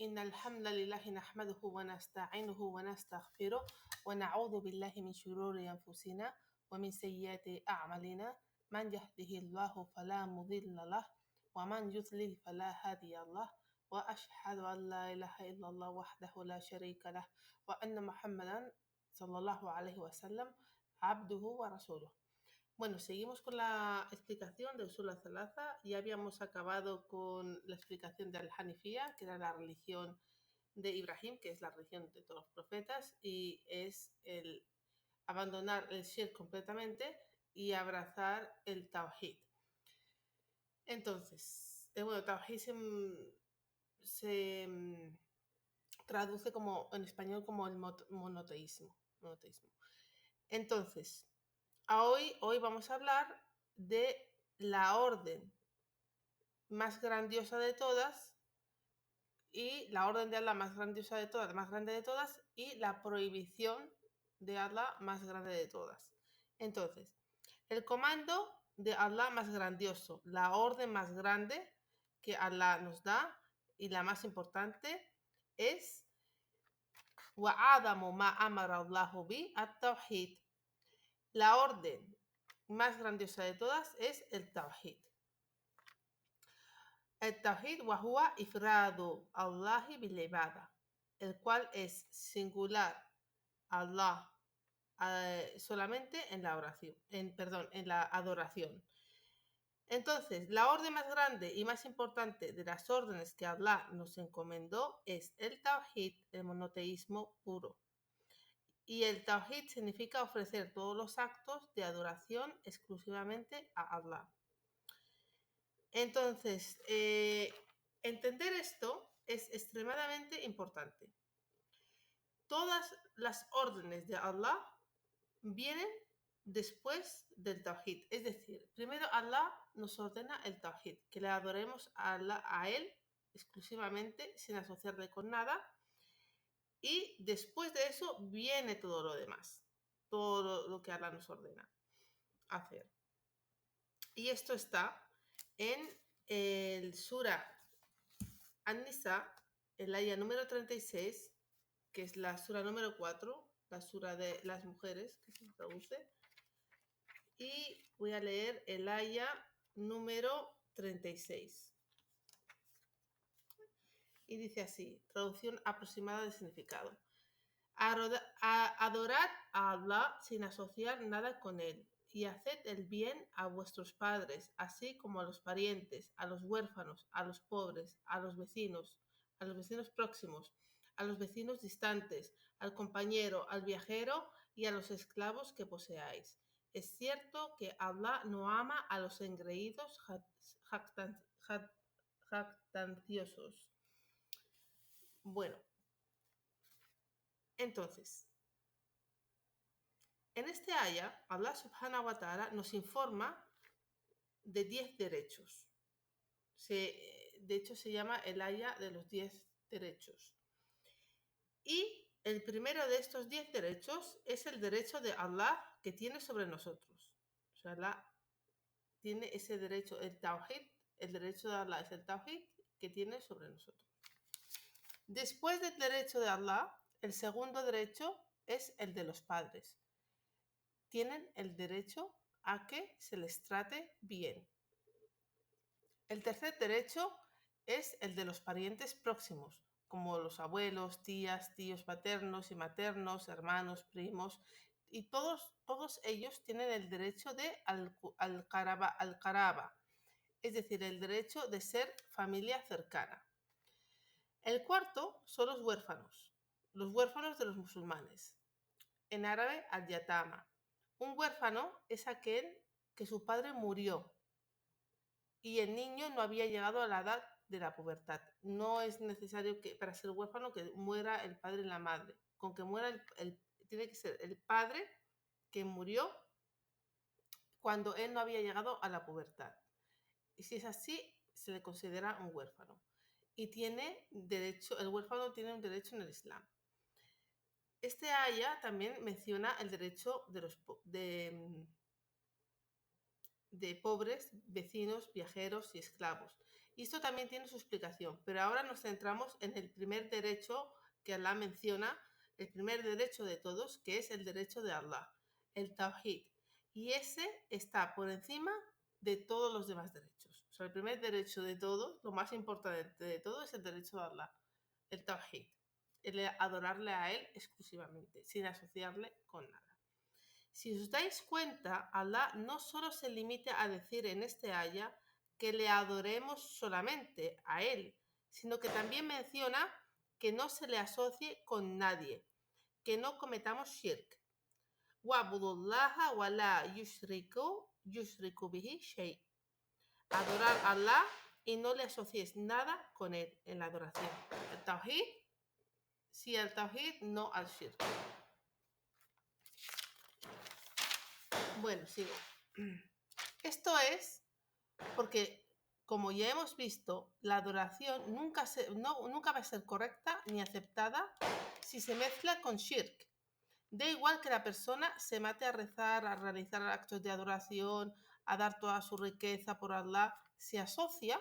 إن الحمد لله نحمده ونستعينه ونستغفره ونعوذ بالله من شرور أنفسنا ومن سيئات أعمالنا من يهده الله فلا مضل له ومن يضلل فلا هادي له وأشهد أن لا إله إلا الله وحده لا شريك له وأن محمدا صلى الله عليه وسلم عبده ورسوله. Bueno, seguimos con la explicación de Usul al-Thalatha. Ya habíamos acabado con la explicación de Al-Hanifiyya, que era la religión de Ibrahim, que es la religión de todos los profetas, y es el abandonar el shirk completamente y abrazar el Tawhid. Entonces, Tawhid se traduce como en español como el monoteísmo. Entonces, hoy vamos a hablar de la orden más grandiosa de todas y la orden de Allah más grandiosa de todas, más grande de todas, y la prohibición de Allah más grande de todas. Entonces, el comando de Allah más grandioso, la orden más grande que Allah nos da y la más importante es وَعَظَمُ مَا أَمَرَ اللَّهُ بِهِ التَّوْحِيدُ. La orden más grandiosa de todas es el Tawhid. El Tawhid wahua ifradu Allahi bil ibada, el cual es singular Allah solamente en la oración, en la adoración. Entonces, la orden más grande y más importante de las órdenes que Allah nos encomendó es el Tawhid, el monoteísmo puro. Y el Tawhid significa ofrecer todos los actos de adoración exclusivamente a Allah. Entonces, entender esto es extremadamente importante. Todas las órdenes de Allah vienen después del Tawhid. Es decir, primero Allah nos ordena el Tawhid, que le adoremos a Él exclusivamente, sin asociarle con nada. Y después de eso viene todo lo demás, todo lo que Allah nos ordena hacer. Y esto está en el Sura An-Nisa, el aya número 36, que es la Sura número 4, la Sura de las mujeres, que se traduce. Y voy a leer el aya número 36. Y dice así, traducción aproximada de significado. Adorad a Allah sin asociar nada con Él, y haced el bien a vuestros padres, así como a los parientes, a los huérfanos, a los pobres, a los vecinos próximos, a los vecinos distantes, al compañero, al viajero y a los esclavos que poseáis. Es cierto que Allah no ama a los engreídos jactanciosos. Bueno, entonces, en este aya, Allah subhanahu wa ta'ala nos informa de 10 derechos. De hecho, se llama el aya de los 10 derechos. Y el primero de estos 10 derechos es el derecho de Allah que tiene sobre nosotros. O sea, Allah tiene ese derecho, el Tawhid, el derecho de Allah es el Tawhid que tiene sobre nosotros. Después del derecho de Allah, el segundo derecho es el de los padres. Tienen el derecho a que se les trate bien. El tercer derecho es el de los parientes próximos, como los abuelos, tías, tíos paternos y maternos, hermanos, primos, y todos ellos tienen el derecho de al-qaraba, es decir, el derecho de ser familia cercana. El cuarto son los huérfanos de los musulmanes. En árabe, al-yatama. Un huérfano es aquel que su padre murió y el niño no había llegado a la edad de la pubertad. No es necesario que para ser huérfano que muera el padre y la madre. Con que muera tiene que ser el padre que murió cuando él no había llegado a la pubertad. Y si es así, se le considera un huérfano. Y el huérfano tiene un derecho en el Islam. Este aya también menciona el derecho de pobres, vecinos, viajeros y esclavos. Y esto también tiene su explicación, pero ahora nos centramos en el primer derecho que Allah menciona, el primer derecho de todos, que es el derecho de Allah, el Tawhid. Y ese está por encima de todos los demás derechos. O sea, el primer derecho de todos, lo más importante de todo, es el derecho de Allah, el Tawhid, el adorarle a Él exclusivamente, sin asociarle con nada. Si os dais cuenta, Allah no solo se limita a decir en este aya que le adoremos solamente a Él, sino que también menciona que no se le asocie con nadie, que no cometamos shirk. Wa'budullaha wa la yushriku bihi shay. Adorar a Allah y no le asocies nada con Él en la adoración. El Tawhid, sí al Tawhid, no al shirk. Bueno, sigo. Esto es porque, como ya hemos visto, la adoración nunca va a ser correcta ni aceptada si se mezcla con shirk. Da igual que la persona se mate a rezar, a realizar actos de adoración, a dar toda su riqueza por Allah, se asocia,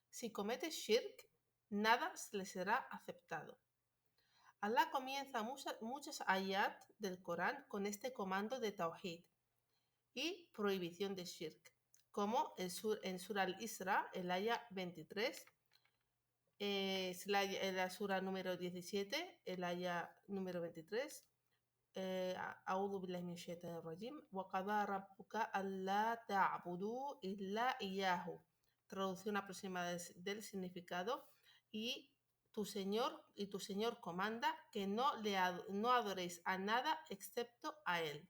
si comete shirk, nada se le será aceptado. Allah comienza muchas ayat del Corán con este comando de Tawhid y prohibición de shirk, como en Sura al-Isra, el aya 23, es la sura número 17, el aya número 23. أعوذ بالله من الشيطان الرجيم وقضى ربك ألا تعبدوا إلا إياه. Traducción aproximada del significado. Y tu Señor comanda que no adoréis a nada excepto a Él.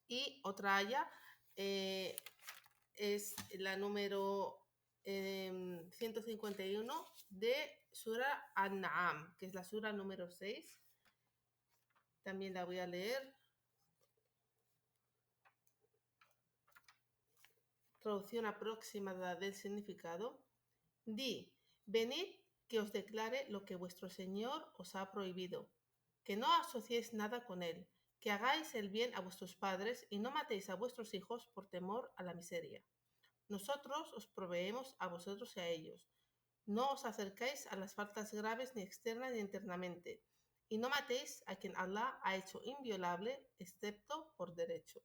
Y otra aya es la número 151 de Sura An-Na'am, que es la sura número 6. También la voy a leer. Traducción aproximada del significado. Di, venid que os declare lo que vuestro Señor os ha prohibido, que no asociéis nada con Él, que hagáis el bien a vuestros padres y no matéis a vuestros hijos por temor a la miseria. Nosotros os proveemos a vosotros y a ellos. No os acercáis a las faltas graves ni externas ni internamente, y no matéis a quien Allah ha hecho inviolable, excepto por derecho.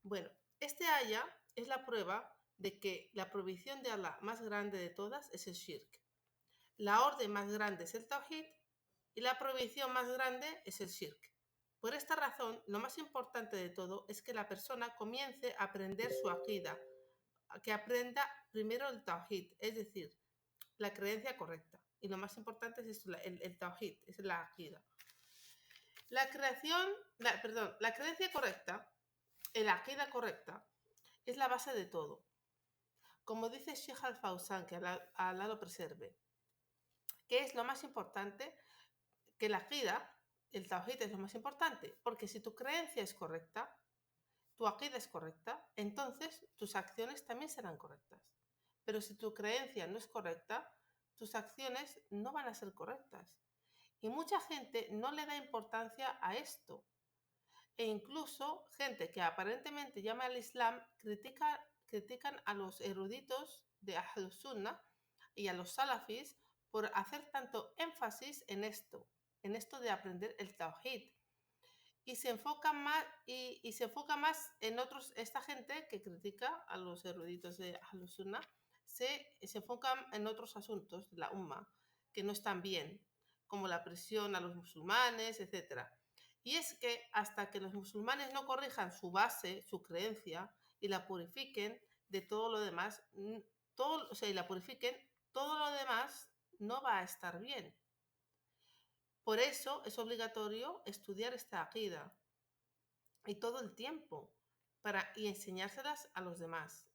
Bueno, este aya es la prueba de que la prohibición de Allah más grande de todas es el shirk. La orden más grande es el tawhid y la prohibición más grande es el shirk. Por esta razón, lo más importante de todo es que la persona comience a aprender su aqida, que aprenda primero el tawhid, es decir, la creencia correcta. Y lo más importante es esto, el tawhid, es la aqida. La creencia correcta, la aqida correcta, es la base de todo. Como dice Sheikh Al-Fawzan, que Allah lo preserve, ¿qué es lo más importante? Que la aqida, el tawhid es lo más importante, porque si tu creencia es correcta, tu aqida es correcta, entonces tus acciones también serán correctas. Pero si tu creencia no es correcta, tus acciones no van a ser correctas. Y mucha gente no le da importancia a esto. E incluso gente que aparentemente llama al Islam critican a los eruditos de Ahlus Sunnah y a los salafis por hacer tanto énfasis en esto de aprender el tawhid. Y se enfoca más en otros. Esta gente que critica a los eruditos de Ahlus Sunnah se enfocan en otros asuntos de la umma que no están bien, como la presión a los musulmanes, etc. Y es que hasta que los musulmanes no corrijan su base, su creencia, y la purifiquen de todo lo demás, todo lo demás no va a estar bien. Por eso es obligatorio estudiar esta aqida y todo el tiempo y enseñárselas a los demás.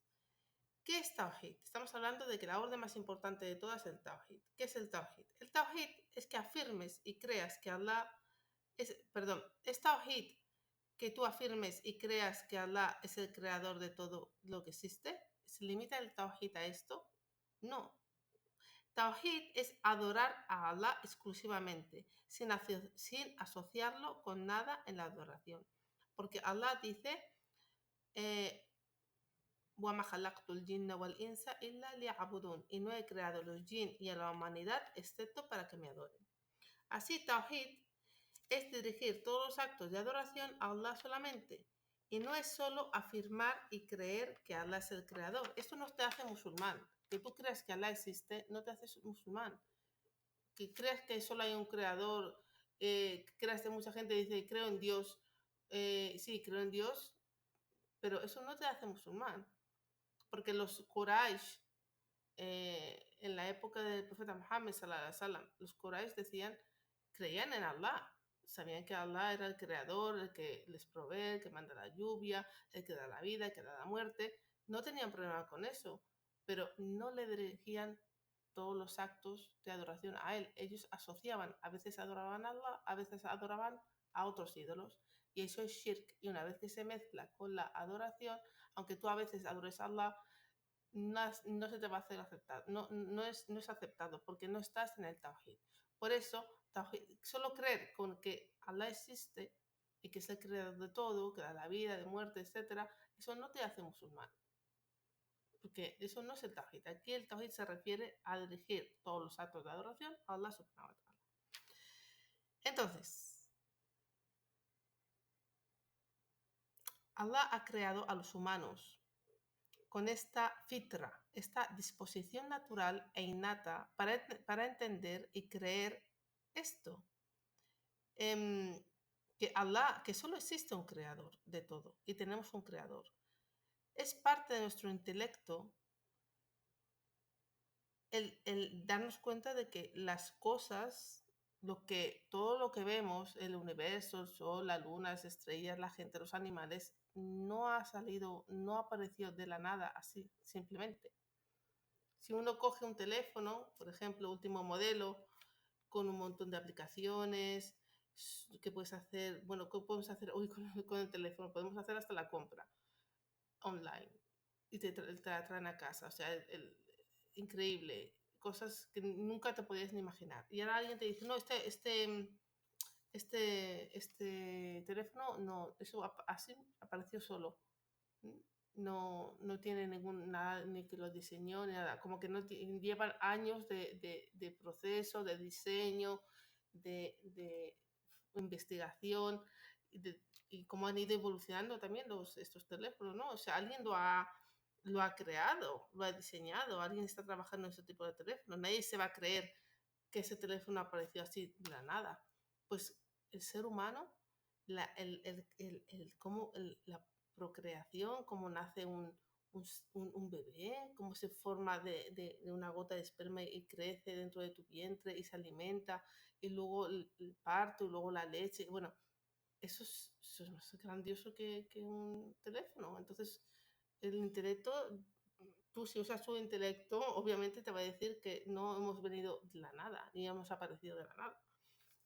¿Qué es Tawhid? Estamos hablando de que la orden más importante de todas es el Tawhid. ¿Qué es el Tawhid? El Tawhid es que afirmes y creas que Allah es Tawhid que tú afirmes y creas que Allah es el creador de todo lo que existe. ¿Se limita el Tawhid a esto? No. Tawhid es adorar a Allah exclusivamente, sin asociarlo con nada en la adoración. Porque Allah dice, وَمَا خَلَقْتُ الْجِنَّ وَالْإِنسَ إِلَّا لِيَعْبُدُونَ. Y no he creado los jinn y a la humanidad excepto para que me adoren. Así, Tawhid es dirigir todos los actos de adoración a Allah solamente. Y no es solo afirmar y creer que Allah es el creador. Esto no te hace musulmán. Que tú creas que Allah existe no te hace musulmán. Que creas que solo hay un creador, que creas que mucha gente dice creo en Dios. Sí, creo en Dios, pero eso no te hace musulmán. Porque los Quraysh, en la época del profeta Muhammad, los Quraysh creían en Allah. Sabían que Allah era el creador, el que les provee, el que manda la lluvia, el que da la vida, el que da la muerte. No tenían problema con eso, pero no le dirigían todos los actos de adoración a él. Ellos asociaban, a veces adoraban a Allah, a veces adoraban a otros ídolos. Y eso es shirk. Y una vez que se mezcla con la adoración, aunque tú a veces adores a Allah, no se te va a hacer aceptar, no es aceptado porque no estás en el Tawhid. Por eso, solo creer con que Allah existe y que es el creador de todo, que da la vida, de muerte, etc., eso no te hace musulmán. Porque eso no es el Tawhid. Aquí el Tawhid se refiere a dirigir todos los actos de adoración a Allah subhanahu wa ta'ala. Entonces, Allah ha creado a los humanos con esta fitra, esta disposición natural e innata para entender y creer esto. Que Allah, que solo existe un creador de todo y tenemos un creador. Es parte de nuestro intelecto el darnos cuenta de que las cosas, todo lo que vemos, el universo, el sol, la luna, las estrellas, la gente, los animales, no ha aparecido de la nada así, simplemente. Si uno coge un teléfono, por ejemplo, último modelo, con un montón de aplicaciones, que puedes hacer, bueno, ¿qué podemos hacer hoy con el teléfono? Podemos hacer hasta la compra online y te la traen a casa, o sea, increíble, cosas que nunca te podías ni imaginar. Y ahora alguien te dice, no, este teléfono, no, eso así apareció solo. No tiene nada, ni que lo diseñó, ni nada. Como que no llevan años de proceso, de diseño, de investigación y cómo han ido evolucionando también estos teléfonos, ¿no? O sea, alguien lo ha creado, lo ha diseñado, alguien está trabajando en ese tipo de teléfono. Nadie se va a creer que ese teléfono apareció así de la nada. Pues el ser humano, la procreación, cómo nace un bebé, cómo se forma de una gota de esperma y crece dentro de tu vientre y se alimenta, y luego el parto, y luego la leche. Bueno, eso es más grandioso que un teléfono. Entonces, el intelecto, tú si usas tu intelecto, obviamente te va a decir que no hemos venido de la nada, ni hemos aparecido de la nada.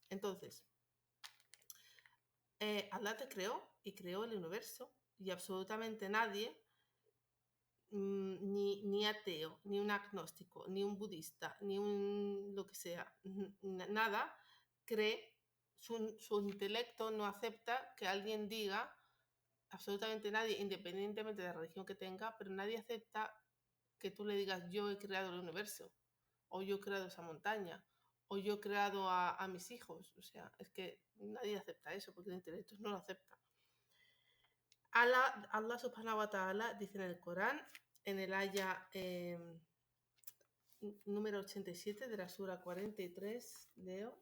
Entonces, Allah te creó y creó el universo, y absolutamente nadie, ni ateo, ni un agnóstico, ni un budista, ni un lo que sea, nada, cree, su intelecto no acepta que alguien diga, absolutamente nadie, independientemente de la religión que tenga, pero nadie acepta que tú le digas yo he creado el universo, o yo he creado esa montaña, o yo he creado a mis hijos. O sea, es que nadie acepta eso porque el intelecto no lo acepta. Allah subhanahu wa ta'ala dice en el Corán, en el aya número 87 de la sura 43, leo.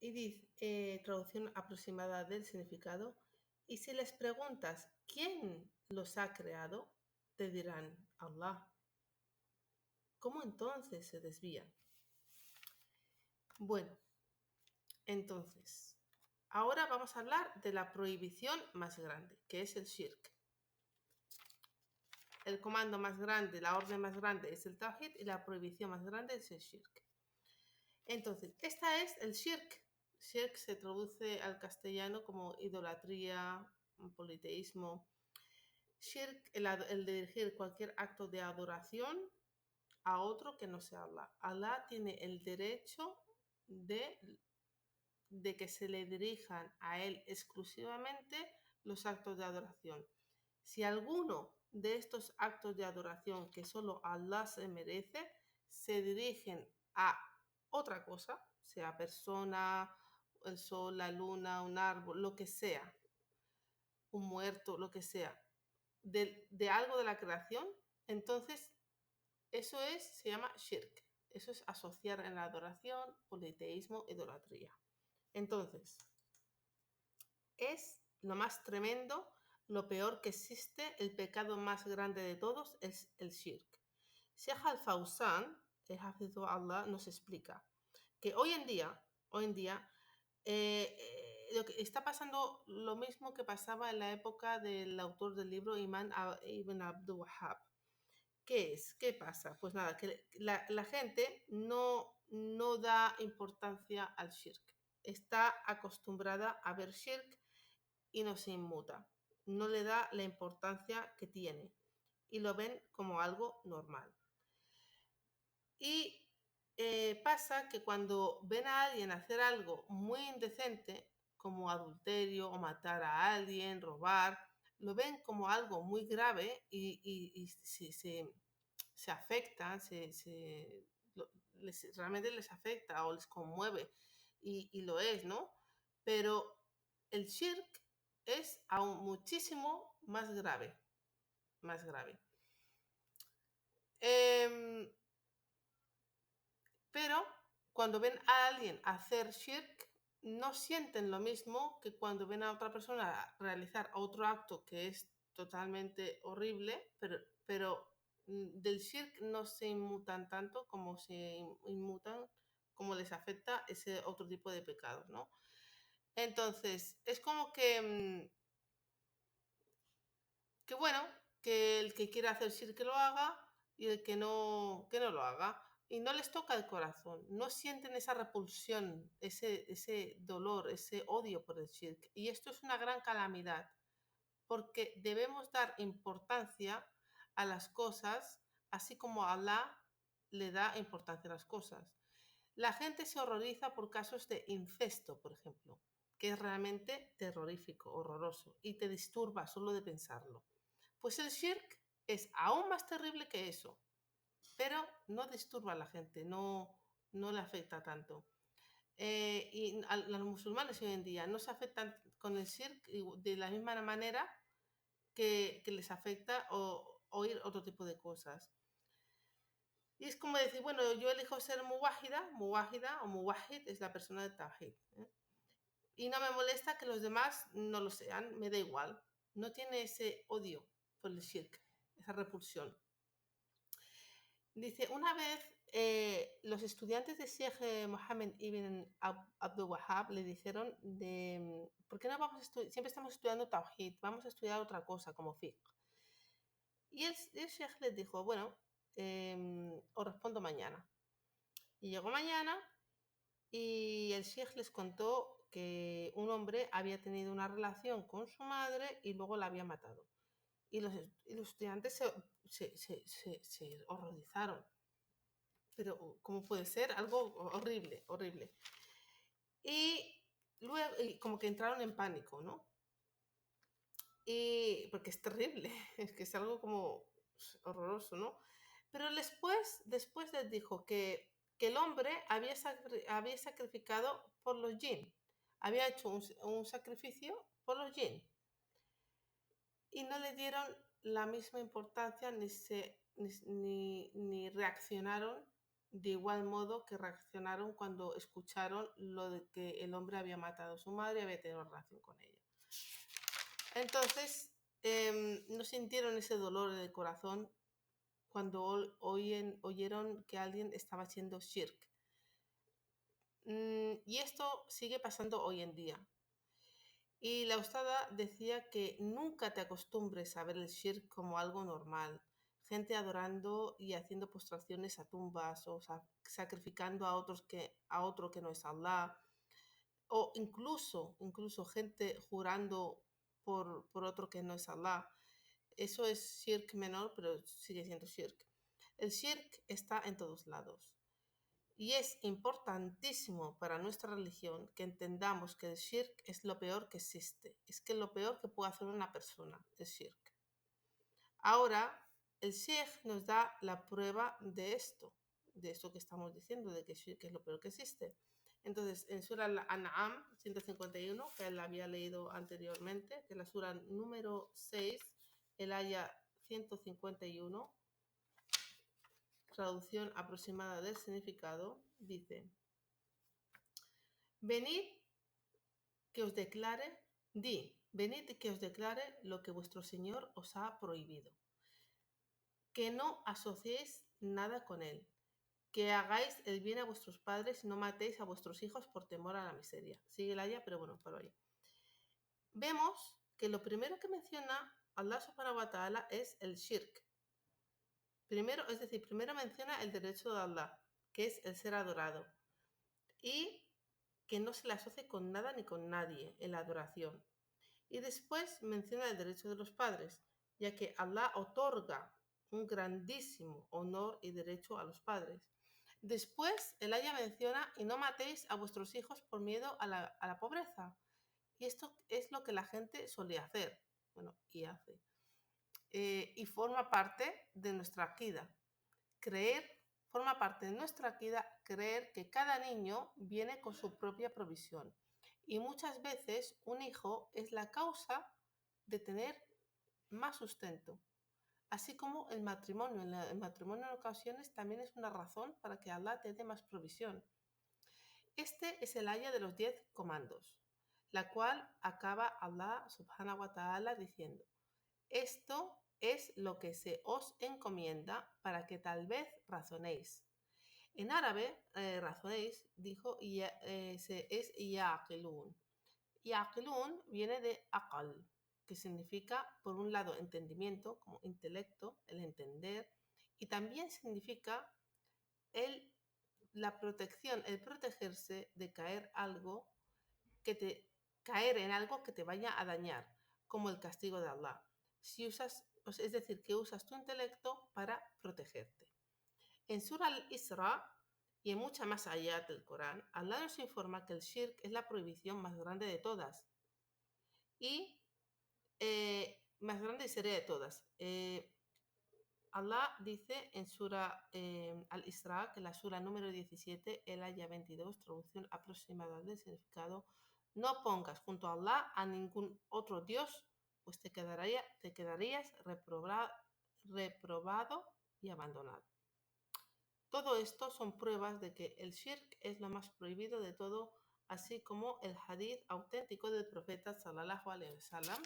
Y dice, traducción aproximada del significado, y si les preguntas quién los ha creado, te dirán Allah. ¿Cómo entonces se desvían? Bueno, entonces, ahora vamos a hablar de la prohibición más grande, que es el shirk. El comando más grande, la orden más grande es el tawhid y la prohibición más grande es el shirk. Entonces, esta es el shirk. Shirk se traduce al castellano como idolatría, politeísmo. Shirk, el dirigir cualquier acto de adoración a otro que no sea Allah. Allah tiene el derecho de que se le dirijan a él exclusivamente los actos de adoración. Si alguno de estos actos de adoración que solo Allah se merece se dirigen a otra cosa, sea persona, el sol, la luna, un árbol, lo que sea, un muerto, lo que sea, de algo de la creación, entonces eso se llama shirk. Eso es asociar en la adoración, politeísmo, idolatría. Entonces, es lo más tremendo, lo peor que existe, el pecado más grande de todos es el shirk. Sheikh al-Fawzan, el Hafidhu Allah, nos explica que hoy en día lo que está pasando lo mismo que pasaba en la época del autor del libro Imam Ibn Abdul Wahhab. ¿Qué es? ¿Qué pasa? Pues nada, que la gente no da importancia al shirk. Está acostumbrada a ver shirk y no se inmuta. No le da la importancia que tiene y lo ven como algo normal. Y pasa que cuando ven a alguien hacer algo muy indecente, como adulterio o matar a alguien, robar, lo ven como algo muy grave y se afectan, realmente les afecta o les conmueve y lo es, ¿no? Pero el shirk es aún muchísimo más grave, más grave. Pero cuando ven a alguien hacer shirk, no sienten lo mismo que cuando ven a otra persona realizar otro acto que es totalmente horrible, pero del shirk no se inmutan tanto como se inmutan, como les afecta ese otro tipo de pecados, ¿no? Entonces, es como que bueno, que el que quiera hacer shirk que lo haga y el que no lo haga. Y no les toca el corazón, no sienten esa repulsión, ese dolor, ese odio por el shirk. Y esto es una gran calamidad, porque debemos dar importancia a las cosas, así como Allah le da importancia a las cosas. La gente se horroriza por casos de incesto, por ejemplo, que es realmente terrorífico, horroroso, y te disturba solo de pensarlo. Pues el shirk es aún más terrible que eso, pero no disturba a la gente, no le afecta tanto. Y a los musulmanes hoy en día no se afectan con el shirk de la misma manera que les afecta oír otro tipo de cosas. Y es como decir, bueno, yo elijo ser muwahida o muwahid es la persona de tawhid. Y no me molesta que los demás no lo sean, me da igual. No tiene ese odio por el shirk, esa repulsión. Dice, una vez los estudiantes de Sheikh Mohammed ibn Abdul Wahhab le dijeron ¿por qué no vamos a estudiar? Siempre estamos estudiando Tawhid, vamos a estudiar otra cosa como fiqh. Y el Sheikh les dijo, bueno, os respondo mañana. Y llegó mañana y el Sheikh les contó que un hombre había tenido una relación con su madre y luego la había matado. Y los estudiantes se horrorizaron. Pero, ¿cómo puede ser? Algo horrible, horrible. Y luego, como que entraron en pánico, ¿no? Y, porque es terrible, es que es algo como horroroso, ¿no? Pero después les dijo que el hombre había sacrificado por los jinn, había hecho un sacrificio por los jinn. Y no le dieron la misma importancia ni reaccionaron de igual modo que reaccionaron cuando escucharon lo de que el hombre había matado a su madre y había tenido relación con ella. Entonces, no sintieron ese dolor en el corazón cuando oyeron que alguien estaba haciendo shirk. Y esto sigue pasando hoy en día. Y la ustada decía que nunca te acostumbres a ver el shirk como algo normal. Gente adorando y haciendo postraciones a tumbas o sacrificando a otro que no es Allah. O incluso gente jurando por otro que no es Allah. Eso es shirk menor, pero sigue siendo shirk. El shirk está en todos lados. Y es importantísimo para nuestra religión que entendamos que el shirk es lo peor que existe. Es que lo peor que puede hacer una persona, el shirk. Ahora, el sheikh nos da la prueba de esto que estamos diciendo, de que shirk es lo peor que existe. Entonces, en Sura Al-An'am 151, que él había leído anteriormente, que es la Sura número 6, el aya 151, traducción aproximada del significado, dice: Venid que os declare, venid que os declare lo que vuestro Señor os ha prohibido, que no asociéis nada con él, que hagáis el bien a vuestros padres y no matéis a vuestros hijos por temor a la miseria. Sigue el aya, pero bueno, paro ahí. Vemos que lo primero que menciona Allah subhanahu wa ta'ala es el shirk. Primero menciona el derecho de Allah, que es el ser adorado, y que no se le asocie con nada ni con nadie en la adoración. Y después menciona el derecho de los padres, ya que Allah otorga un grandísimo honor y derecho a los padres. Después el aya menciona: y no matéis a vuestros hijos por miedo a la pobreza. Y esto es lo que la gente solía hacer, bueno, y hace. Y forma parte de nuestra akida. Forma parte de nuestra akida creer que cada niño viene con su propia provisión. Y muchas veces un hijo es la causa de tener más sustento. Así como el matrimonio. El matrimonio en ocasiones también es una razón para que Allah te dé más provisión. Este es el aya de los 10 comandos, la cual acaba Allah subhanahu wa ta'ala diciendo: esto es lo que se os encomienda para que tal vez razonéis. En árabe, razonéis, dijo, es yaqilun. Yaqilun viene de aqal, que significa, por un lado, entendimiento, como intelecto, el entender, y también significa la protección, el protegerse de caer en algo que te vaya a dañar, como el castigo de Allah. Es decir, que usas tu intelecto para protegerte. En Surah Al-Isra y en mucha más allá del Corán, Allah nos informa que el shirk es la prohibición más grande de todas y más grande y seria de todas. Allah dice en Surah Al-Isra, que la Surah número 17, el aya 22, traducción aproximada del significado: no pongas junto a Allah a ningún otro Dios, pues te quedarías reprobado y abandonado. Todo esto son pruebas de que el shirk es lo más prohibido de todo, así como el hadith auténtico del profeta sallallahu alaihi wasallam,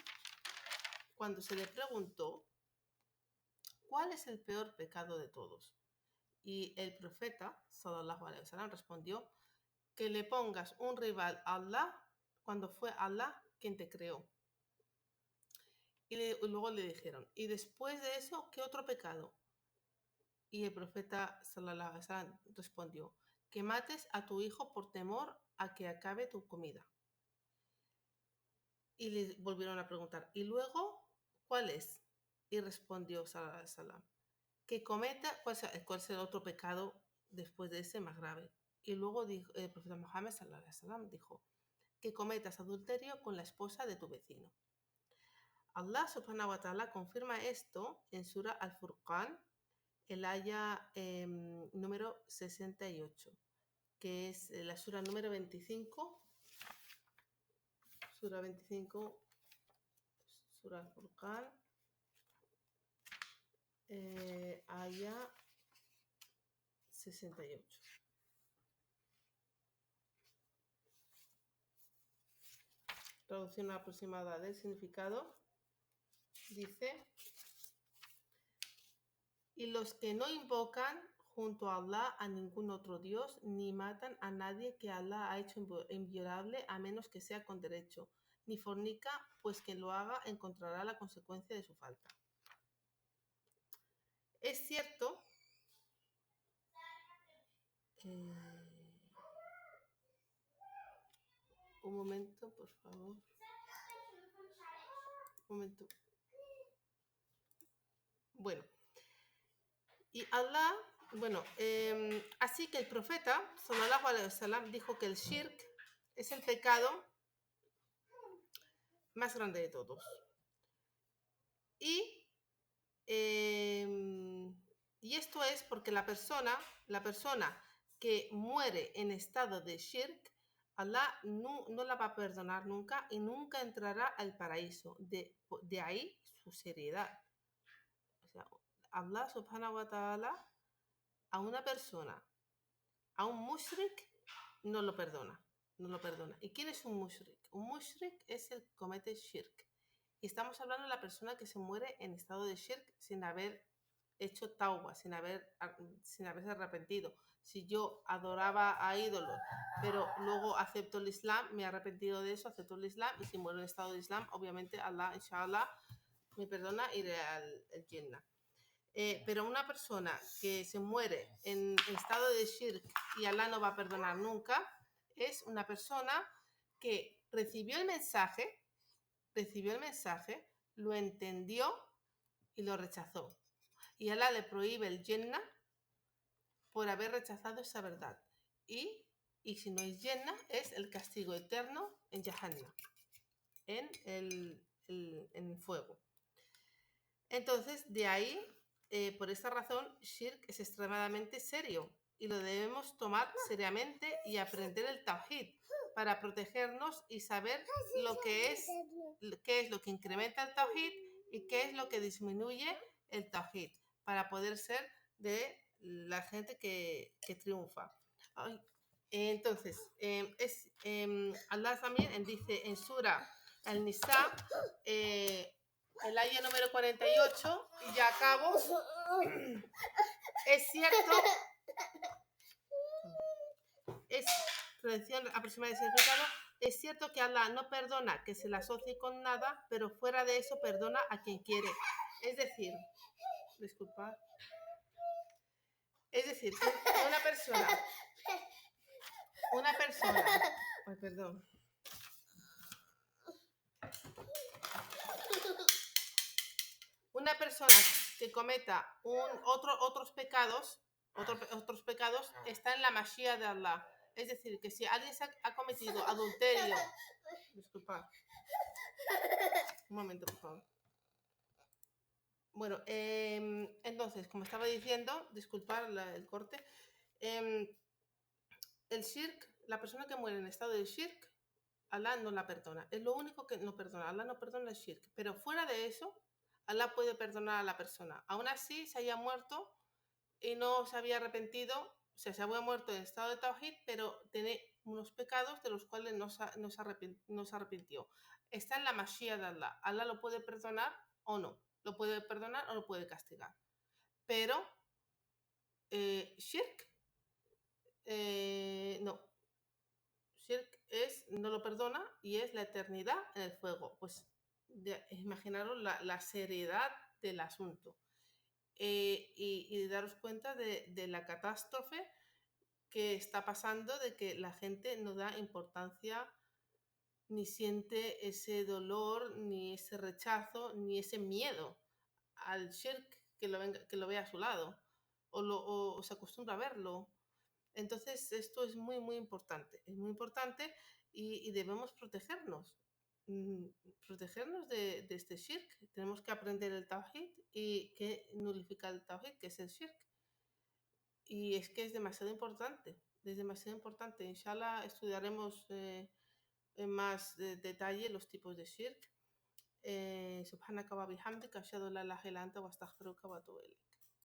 cuando se le preguntó ¿cuál es el peor pecado de todos? Y el profeta sallallahu alaihi wasallam respondió: que le pongas un rival a Allah cuando fue Allah quien te creó. Y luego le dijeron: y después de eso, ¿qué otro pecado? Y el profeta sallallahu alaihi wasallam respondió: que mates a tu hijo por temor a que acabe tu comida. Y le volvieron a preguntar: ¿y luego cuál es? Y respondió sallallahu alaihi wasallam: que cometa, ¿cuál es el otro pecado después de ese más grave? Y luego dijo, el profeta Muhammad sallallahu alaihi wasallam dijo: que cometas adulterio con la esposa de tu vecino. Allah subhanahu wa ta'ala confirma esto en Sura Al-Furqan, el aya número 68, que es la Sura número 25. Sura 25, Sura Al-Furqan, aya 68. Traducción aproximada del significado dice: y los que no invocan junto a Allah a ningún otro Dios, ni matan a nadie que Allah ha hecho inviolable a menos que sea con derecho, ni fornica, pues quien lo haga encontrará la consecuencia de su falta. Es cierto, un momento, por favor. Un momento. Bueno, y Allah, bueno, así que el profeta, sallallahu alaihi wasallam, dijo que el shirk es el pecado más grande de todos. Y esto es porque la persona que muere en estado de shirk, Allah no la va a perdonar nunca y nunca entrará al paraíso. De ahí su seriedad. O sea, Allah subhanahu wa ta'ala a una persona, a un mushrik, no lo perdona. No lo perdona. ¿Y quién es un mushrik? Un mushrik es el que comete shirk. Y estamos hablando de la persona que se muere en estado de shirk sin haber hecho tauba, sin haberse arrepentido. Si yo adoraba a ídolos, pero luego acepto el Islam, me he arrepentido de eso, acepto el Islam, y si muero en estado de Islam, obviamente Allah, inshallah, me perdona, iré al Jannah. Pero una persona que se muere en estado de shirk y Allah no va a perdonar nunca, es una persona que recibió el mensaje, lo entendió y lo rechazó. Y Allah le prohíbe el Jannah por haber rechazado esa verdad. Y si no es Jannah, es el castigo eterno en Jahannam, en el fuego. Entonces, de ahí, por esta razón, shirk es extremadamente serio y lo debemos tomar seriamente y aprender el tawhid para protegernos y saber qué es lo que incrementa el tawhid y qué es lo que disminuye el tawhid para poder ser de la gente que triunfa. Entonces, Allah también dice en Sura Al-Nisa, el aya número 48, y ya acabo. Es cierto, es cierto que Allah no perdona que se le asocie con nada, pero fuera de eso perdona a quien quiere. Es decir, disculpad. Es decir, que una persona, ay, perdón. Una persona que cometa otros pecados está en la Mashiach de Allah. Es decir, que si alguien ha cometido adulterio, disculpad, un momento, por favor. Bueno, entonces, como estaba diciendo, disculpad el corte, el shirk, la persona que muere en estado de shirk, Allah no la perdona. Es lo único que no perdona. Allah no perdona el shirk. Pero fuera de eso, Allah puede perdonar a la persona. Aún así, se haya muerto y no se había arrepentido, o sea, se había muerto en estado de tawhid, pero tiene unos pecados de los cuales no se arrepintió. Está en la Mashiach de Allah. Allah lo puede perdonar o no. Lo puede perdonar o lo puede castigar. Pero shirk, no. Shirk no lo perdona y es la eternidad en el fuego. Pues imaginaros la seriedad del asunto. Y daros cuenta de la catástrofe que está pasando, de que la gente no da importancia ni siente ese dolor, ni ese rechazo, ni ese miedo al shirk que lo ve a su lado o se acostumbra a verlo. Entonces esto es muy, muy importante, y debemos protegernos. Protegernos de este shirk. Tenemos que aprender el tawhid y qué nulifica el tawhid, que es el shirk. Y es que es demasiado importante, Inshallah estudiaremos en más detalle los tipos de shirk. Subhanaka wa bihamdika ashhadu an la ilaha illa anta wa astaghfiruka wa atubu ilayk.